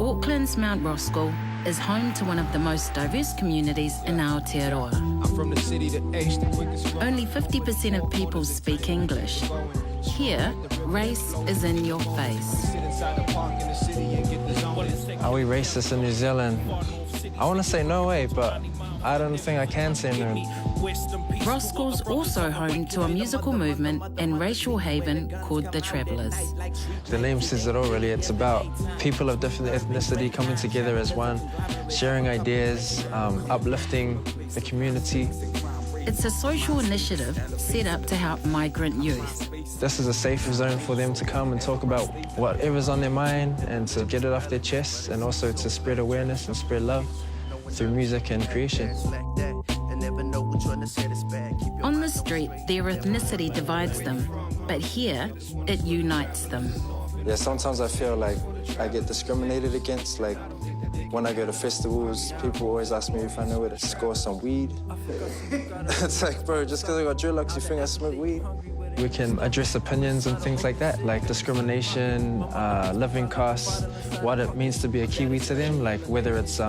Auckland's Mount Roskill is home to one of the most diverse communities in Aotearoa. I'm from the city that aged the quickest. Only 50% of people speak English. Here, race is in your face. Are we racist in New Zealand? I want to say no way, but I don't think I can say no. Roskill's also home to a musical movement and racial haven called the Travellers. The name says it all, really. It's about people of different ethnicity coming together as one, sharing ideas, uplifting the community. It's a social initiative set up to help migrant youth. This is a safe zone for them to come and talk about whatever's on their mind and to get it off their chests, and also to spread awareness and spread love through music and creation. On the street, their ethnicity divides them, but here, it unites them. Yeah, sometimes I feel like I get discriminated against. Like, when I go to festivals, people always ask me if I know where to score some weed. It's like, bro, just because I got dreadlocks, you think I smoke weed? We can address opinions and things like that, like discrimination, living costs, what it means to be a Kiwi to them, like whether it's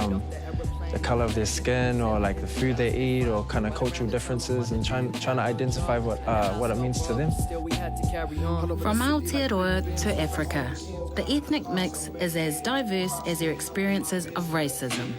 the color of their skin or like the food they eat or kind of cultural differences, and trying to identify what it means to them. From Aotearoa to Africa, the ethnic mix is as diverse as their experiences of racism.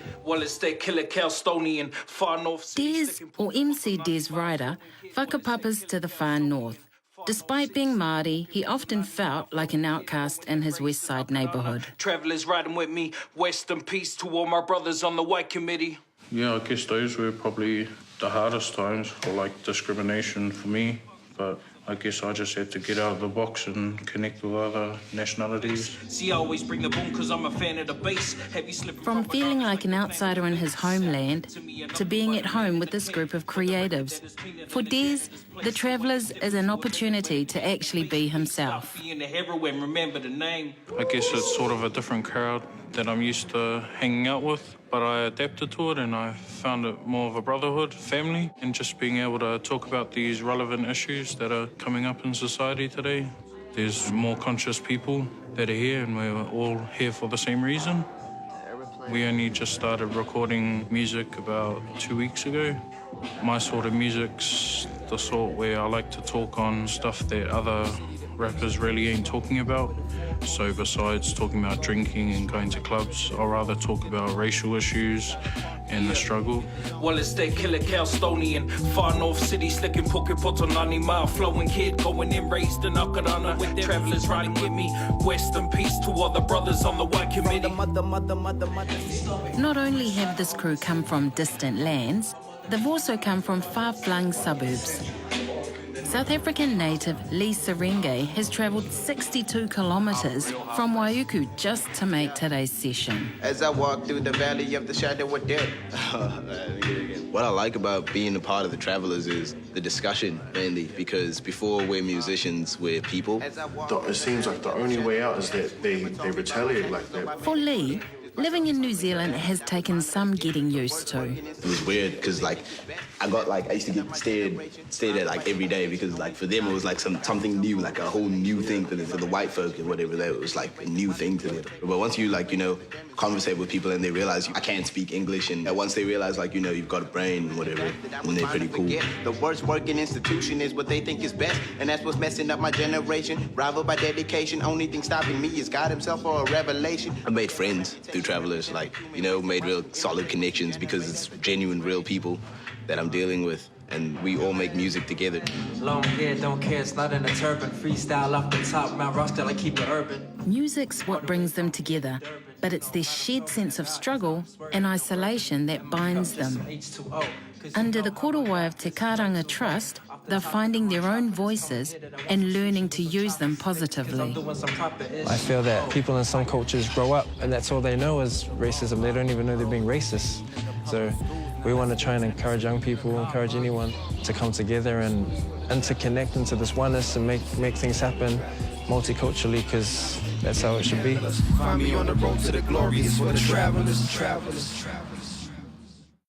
Des, or MC Des Ryder, whakapapas to the far north. Despite being Māori, he often felt like an outcast in his West Side neighbourhood. Travellers riding with me, West in peace to all my brothers on the White Committee. Yeah, I guess those were probably the hardest times for like discrimination for me, but I guess I just had to get out of the box and connect with other nationalities. See, I always bring the boom because I'm a fan of the bass. From feeling like an outsider in his homeland to being at home with this group of creatives. For Des, the Travellers is an opportunity to actually be himself. I guess it's sort of a different crowd that I'm used to hanging out with, but I adapted to it and I found it more of a brotherhood, family, and just being able to talk about these relevant issues that are coming up in society today. There's more conscious people that are here and we're all here for the same reason. We only just started recording music about 2 weeks ago. My sort of music's the sort where I like to talk on stuff that other rappers really ain't talking about. So besides talking about drinking and going to clubs, I'd rather talk about racial issues and the struggle. Well, it's that killer Calstonian, far north city, slicking pocket pots on 90 mile, flowing kid, going in, raised in Akarana, with travellers riding with me, West in peace to all the brothers on the White Committee. Not only have this crew come from distant lands, they've also come from far-flung suburbs. South African native Lee Serenge has travelled 62 kilometres from Waiuku just to make today's session. As I walk through the valley of the shadow of death. What I like about being a part of the Travellers is the discussion, mainly, because before we're musicians, we're people. It seems like the only way out is that they retaliate like that. For Lee, living in New Zealand has taken some getting used to. It was weird because, like, I used to get stared at like every day because, like, for them it was like something new, like a whole new thing for the white folk and whatever. It was like a new thing to them. But once you, like, conversate with people and they realize I can't speak English, and once they realize, like, you've got a brain and whatever, and they're pretty cool. The worst working institution is what they think is best, and that's what's messing up my generation. Rivaled by dedication, only thing stopping me is God himself or a revelation. I made friends through Travellers, like, made real solid connections because it's genuine, real people that I'm dealing with, and we all make music together. Long hair, don't care, it's not in a turban. Freestyle off the top, Mount Roskill, I keep it urban. Music's what brings them together, but it's their shared sense of struggle and isolation that binds them. Under the korowai of Te Karanga Trust, they're finding their own voices and learning to use them positively. I feel that people in some cultures grow up and that's all they know is racism. They don't even know they're being racist. So we want to try and encourage young people, encourage anyone to come together and to connect into this oneness and make things happen multiculturally, because that's how it should be. Find me on the road to the glorious for the travellers.